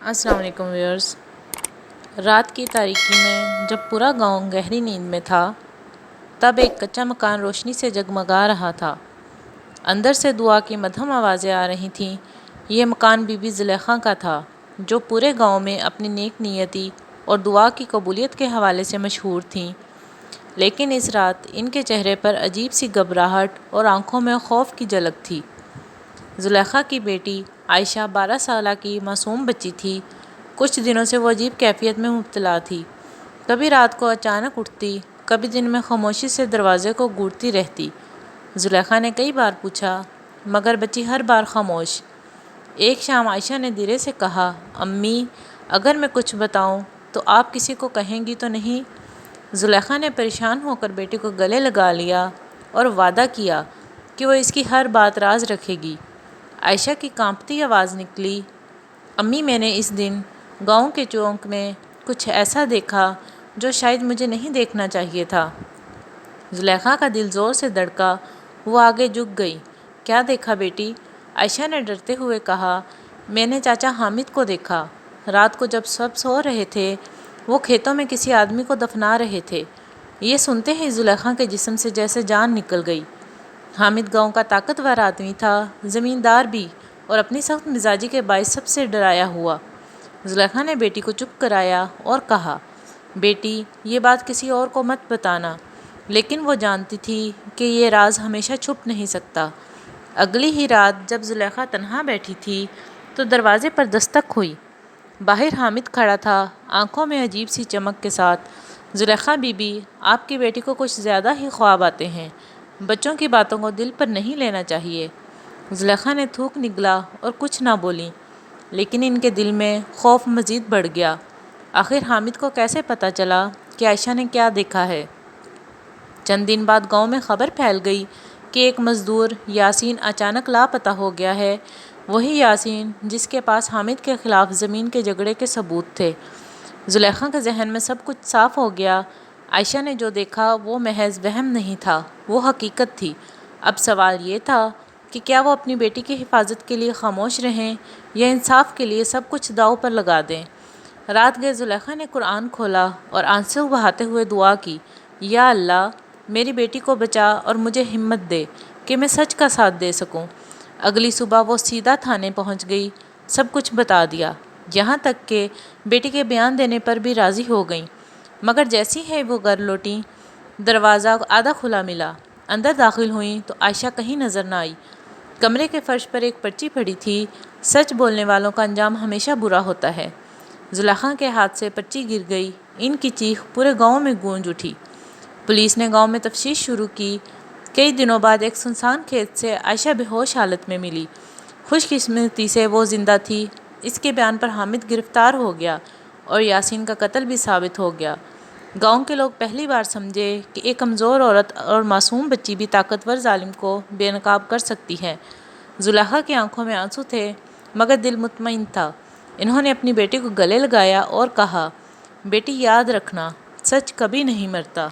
السلام علیکم ویورز۔ رات کی تاریکی میں جب پورا گاؤں گہری نیند میں تھا، تب ایک کچا مکان روشنی سے جگمگا رہا تھا۔ اندر سے دعا کی مدھم آوازیں آ رہی تھیں۔ یہ مکان بی بی زلیخا کا تھا، جو پورے گاؤں میں اپنی نیک نیتی اور دعا کی قبولیت کے حوالے سے مشہور تھیں۔ لیکن اس رات ان کے چہرے پر عجیب سی گھبراہٹ اور آنکھوں میں خوف کی جھلک تھی۔ زلیخا کی بیٹی عائشہ 12 سالہ کی معصوم بچی تھی۔ کچھ دنوں سے وہ عجیب کیفیت میں مبتلا تھی۔ کبھی رات کو اچانک اٹھتی، کبھی دن میں خاموشی سے دروازے کو گھونٹتی رہتی۔ زلیخا نے کئی بار پوچھا، مگر بچی ہر بار خاموش۔ ایک شام عائشہ نے دھیرے سے کہا، امی، اگر میں کچھ بتاؤں تو آپ کسی کو کہیں گی تو نہیں؟ زلیخا نے پریشان ہو کر بیٹی کو گلے لگا لیا اور وعدہ کیا کہ وہ اس کی ہر بات راز رکھے گی۔ عائشہ کی کانپتی آواز نکلی، امی، میں نے اس دن گاؤں کے چوک میں کچھ ایسا دیکھا جو شاید مجھے نہیں دیکھنا چاہیے تھا۔ زلیخا کا دل زور سے دھڑکا، وہ آگے جھک گئی۔ کیا دیکھا بیٹی؟ عائشہ نے ڈرتے ہوئے کہا، میں نے چاچا حامد کو دیکھا۔ رات کو جب سب سو رہے تھے، وہ کھیتوں میں کسی آدمی کو دفنا رہے تھے۔ یہ سنتے ہی زلیخا کے جسم سے جیسے جان نکل گئی۔ حامد گاؤں کا طاقتور آدمی تھا، زمیندار بھی، اور اپنی سخت مزاجی کے باعث سب سے ڈرایا ہوا۔ زلیخا نے بیٹی کو چپ کرایا اور کہا، بیٹی، یہ بات کسی اور کو مت بتانا۔ لیکن وہ جانتی تھی کہ یہ راز ہمیشہ چھپ نہیں سکتا۔ اگلی ہی رات جب زلیخا تنہا بیٹھی تھی تو دروازے پر دستک ہوئی۔ باہر حامد کھڑا تھا، آنکھوں میں عجیب سی چمک کے ساتھ۔ زلیخا بی بی، آپ کی بیٹی کو کچھ زیادہ ہی خواب آتے ہیں۔ بچوں کی باتوں کو دل پر نہیں لینا چاہیے۔ زلیخا نے تھوک نگلا اور کچھ نہ بولی، لیکن ان کے دل میں خوف مزید بڑھ گیا۔ آخر حامد کو کیسے پتہ چلا کہ عائشہ نے کیا دیکھا ہے؟ چند دن بعد گاؤں میں خبر پھیل گئی کہ ایک مزدور یاسین اچانک لاپتہ ہو گیا ہے۔ وہی یاسین جس کے پاس حامد کے خلاف زمین کے جھگڑے کے ثبوت تھے۔ زلیخا کے ذہن میں سب کچھ صاف ہو گیا۔ عائشہ نے جو دیکھا وہ محض وہم نہیں تھا، وہ حقیقت تھی۔ اب سوال یہ تھا کہ کیا وہ اپنی بیٹی کی حفاظت کے لیے خاموش رہیں یا انصاف کے لیے سب کچھ داؤ پر لگا دیں؟ رات گئے زلیخا نے قرآن کھولا اور آنسو بہاتے ہوئے دعا کی، یا اللہ، میری بیٹی کو بچا اور مجھے ہمت دے کہ میں سچ کا ساتھ دے سکوں۔ اگلی صبح وہ سیدھا تھانے پہنچ گئی، سب کچھ بتا دیا، یہاں تک کہ بیٹی کے بیان دینے پر بھی راضی ہو گئیں۔ مگر جیسی ہی وہ گھر لوٹیں، دروازہ آدھا کھلا ملا۔ اندر داخل ہوئیں تو عائشہ کہیں نظر نہ آئی۔ کمرے کے فرش پر ایک پرچی پڑی تھی، سچ بولنے والوں کا انجام ہمیشہ برا ہوتا ہے۔ زلیخا کے ہاتھ سے پرچی گر گئی۔ ان کی چیخ پورے گاؤں میں گونج اٹھی۔ پولیس نے گاؤں میں تفتیش شروع کی۔ کئی دنوں بعد ایک سنسان کھیت سے عائشہ بے ہوش حالت میں ملی۔ خوش قسمتی سے وہ زندہ تھی۔ اس کے بیان پر حامد گرفتار ہو گیا اور یاسین کا قتل بھی ثابت ہو گیا۔ گاؤں کے لوگ پہلی بار سمجھے کہ ایک کمزور عورت اور معصوم بچی بھی طاقتور ظالم کو بے نقاب کر سکتی ہے۔ زلیخا کی آنکھوں میں آنسو تھے، مگر دل مطمئن تھا۔ انہوں نے اپنی بیٹی کو گلے لگایا اور کہا، بیٹی، یاد رکھنا، سچ کبھی نہیں مرتا۔